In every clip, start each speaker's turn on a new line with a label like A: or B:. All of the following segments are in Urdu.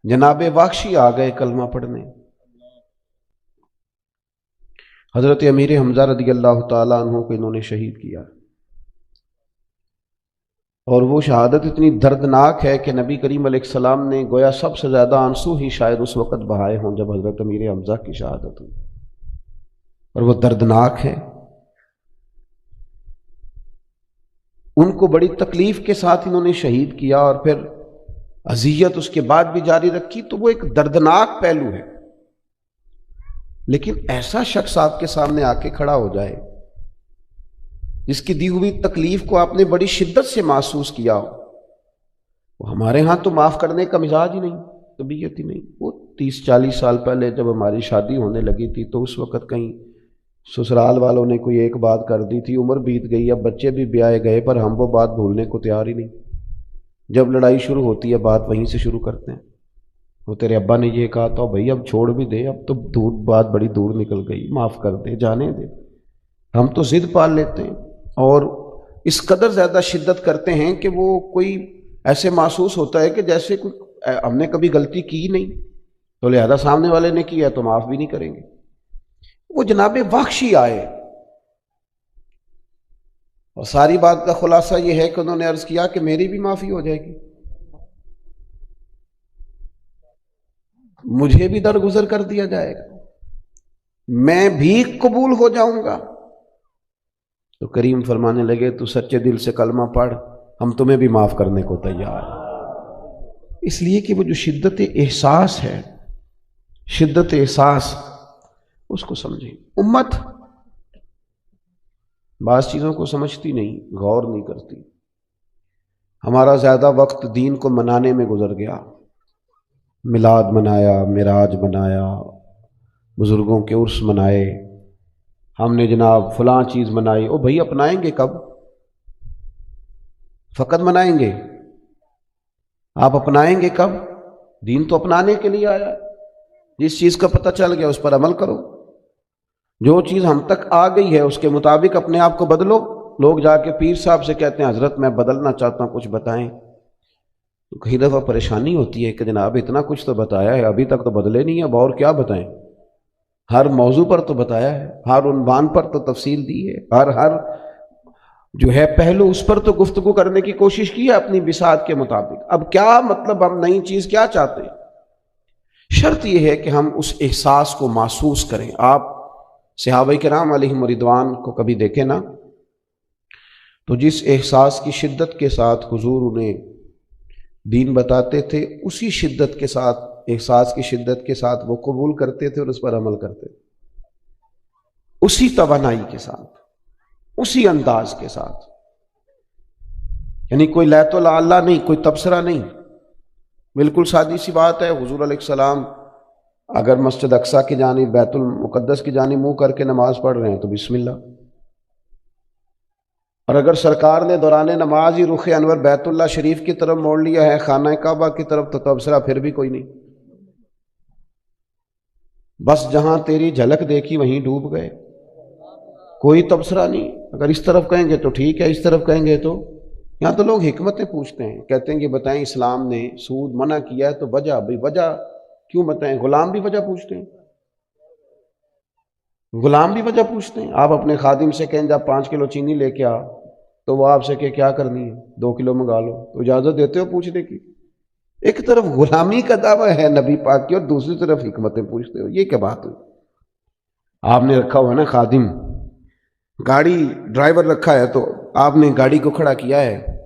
A: جناب واخشی آ گئے کلمہ پڑھنے. حضرت امیر حمزہ رضی اللہ تعالیٰ عنہ کو انہوں نے شہید کیا، اور وہ شہادت اتنی دردناک ہے کہ نبی کریم علیہ السلام نے گویا سب سے زیادہ آنسو ہی شاید اس وقت بہائے ہوں جب حضرت امیر حمزہ کی شہادت ہوئی، اور وہ دردناک ہے. ان کو بڑی تکلیف کے ساتھ انہوں نے شہید کیا، اور پھر اذیت اس کے بعد بھی جاری رکھی، تو وہ ایک دردناک پہلو ہے. لیکن ایسا شخص آپ کے سامنے آ کے کھڑا ہو جائے جس کی دی ہوئی تکلیف کو آپ نے بڑی شدت سے محسوس کیا ہو، وہ ہمارے ہاں تو معاف کرنے کا مزاج ہی نہیں، طبیعت ہی نہیں. وہ 30-40 سال پہلے جب ہماری شادی ہونے لگی تھی تو اس وقت کہیں سسرال والوں نے کوئی ایک بات کر دی تھی، عمر بیت گئی، اب بچے بھی بیائے گئے، پر ہم وہ بات بھولنے کو تیار ہی نہیں. جب لڑائی شروع ہوتی ہے بات وہیں سے شروع کرتے ہیں. وہ تیرے ابا نے یہ کہا تو بھائی اب چھوڑ بھی دے، اب تو بات بڑی دور نکل گئی، معاف کر دے، جانے دے. ہم تو ضد پال لیتے ہیں اور اس قدر زیادہ شدت کرتے ہیں کہ وہ کوئی ایسے محسوس ہوتا ہے کہ جیسے کوئی ہم نے کبھی غلطی کی نہیں، تو لہذا سامنے والے نے کیا تو معاف بھی نہیں کریں گے. وہ جناب واخشی آئے، اور ساری بات کا خلاصہ یہ ہے کہ انہوں نے عرض کیا کہ میری بھی معافی ہو جائے گی، مجھے بھی درگزر کر دیا جائے گا، میں بھی قبول ہو جاؤں گا. تو کریم فرمانے لگے تو سچے دل سے کلمہ پڑھ، ہم تمہیں بھی معاف کرنے کو تیار ہیں. اس لیے کہ وہ جو شدت احساس ہے، شدت احساس، اس کو سمجھیں. امت بعض چیزوں کو سمجھتی نہیں، غور نہیں کرتی. ہمارا زیادہ وقت دین کو منانے میں گزر گیا، میلاد منایا، معراج منایا، بزرگوں کے عرس منائے، ہم نے جناب فلاں چیز منائی. او بھائی اپنائیں گے کب؟ فقط منائیں گے، آپ اپنائیں گے کب؟ دین تو اپنانے کے لیے آیا. جس چیز کا پتہ چل گیا اس پر عمل کرو. جو چیز ہم تک آ گئی ہے اس کے مطابق اپنے آپ کو بدلو. لوگ جا کے پیر صاحب سے کہتے ہیں حضرت میں بدلنا چاہتا ہوں، کچھ بتائیں. تو کئی دفعہ پریشانی ہوتی ہے کہ جناب اتنا کچھ تو بتایا ہے، ابھی تک تو بدلے نہیں، اب اور کیا بتائیں؟ ہر موضوع پر تو بتایا ہے، ہر عنوان پر تو تفصیل دی ہے، ہر جو ہے پہلو اس پر تو گفتگو کرنے کی کوشش کی ہے اپنی بساط کے مطابق. اب کیا مطلب، ہم نئی چیز کیا چاہتے ہیں؟ شرط یہ ہے کہ ہم اس احساس کو محسوس کریں. آپ صحابہ کرام علیہم رضوان کو کبھی دیکھیں نا، تو جس احساس کی شدت کے ساتھ حضور انہیں دین بتاتے تھے، اسی شدت کے ساتھ، احساس کی شدت کے ساتھ وہ قبول کرتے تھے اور اس پر عمل کرتے تھے، اسی توانائی کے ساتھ، اسی انداز کے ساتھ. یعنی کوئی لیت اللہ نہیں، کوئی تبصرہ نہیں. بالکل سادی سی بات ہے. حضور علیہ السلام اگر مسجد اقصیٰ کی جانب، بیت المقدس کی جانب منہ کر کے نماز پڑھ رہے ہیں تو بسم اللہ، اور اگر سرکار نے دوران نماز ہی رخ انور بیت اللہ شریف کی طرف موڑ لیا ہے، خانہ کعبہ کی طرف، تو تبصرہ پھر بھی کوئی نہیں. بس جہاں تیری جھلک دیکھی وہیں ڈوب گئے، کوئی تبصرہ نہیں. اگر اس طرف کہیں گے تو ٹھیک ہے، اس طرف کہیں گے تو. یہاں تو لوگ حکمتیں پوچھتے ہیں، کہتے ہیں کہ بتائیں اسلام نے سود منع کیا ہے تو وجہ، بھائی وجہ کیوں بتائیں؟ غلام بھی وجہ پوچھتے ہیں، غلام بھی وجہ پوچھتے ہیں. آپ اپنے خادم سے کہیں جب 5 کلو چینی لے کے آ، تو وہ آپ سے کہ کیا کرنی ہے، 2 کلو منگا لو، تو اجازت دیتے ہو پوچھنے کی؟ ایک طرف غلامی کا دعویٰ ہے نبی پاک کی اور دوسری طرف حکمتیں پوچھتے ہو، یہ کیا بات ہوئی؟ آپ نے رکھا ہوا ہے نا خادم، گاڑی ڈرائیور رکھا ہے، تو آپ نے گاڑی کو کھڑا کیا ہے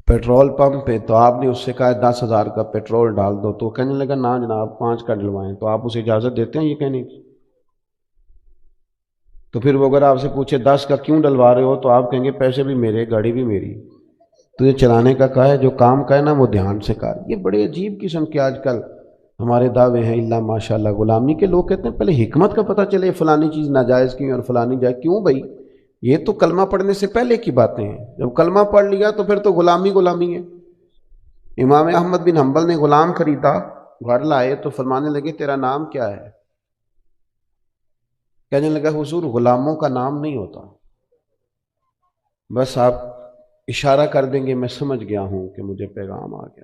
A: پیٹرول پمپ پہ، تو آپ نے اس سے کہا 10,000 کا پیٹرول ڈال دو، تو کہنے لگا نا جناب 5 کا ڈلوائیں، تو آپ اسے اجازت دیتے ہیں یہ کہنے کی؟ تو پھر وہ اگر آپ سے پوچھے 10 کا کیوں ڈلوا رہے ہو، تو آپ کہیں گے پیسے بھی میرے، گاڑی بھی میری، تجھے چلانے کا کہا ہے، جو کام کا ہے نا وہ دھیان سے کر. یہ بڑے عجیب قسم کے آج کل ہمارے دعوے ہیں، اللہ ماشاء اللہ غلامی کے. لوگ کہتے ہیں پہلے حکمت کا پتہ چلے، فلانی چیز ناجائز کیوں اور فلانی جائز کیوں. بھائی یہ تو کلمہ پڑھنے سے پہلے کی باتیں ہیں، جب کلمہ پڑھ لیا تو پھر تو غلامی غلامی ہے. امام احمد بن حنبل نے غلام خریدا، گھر لائے تو فرمانے لگے تیرا نام کیا ہے؟ کہنے لگا حضور غلاموں کا نام نہیں ہوتا، بس آپ اشارہ کر دیں گے میں سمجھ گیا ہوں کہ مجھے پیغام آ گیا.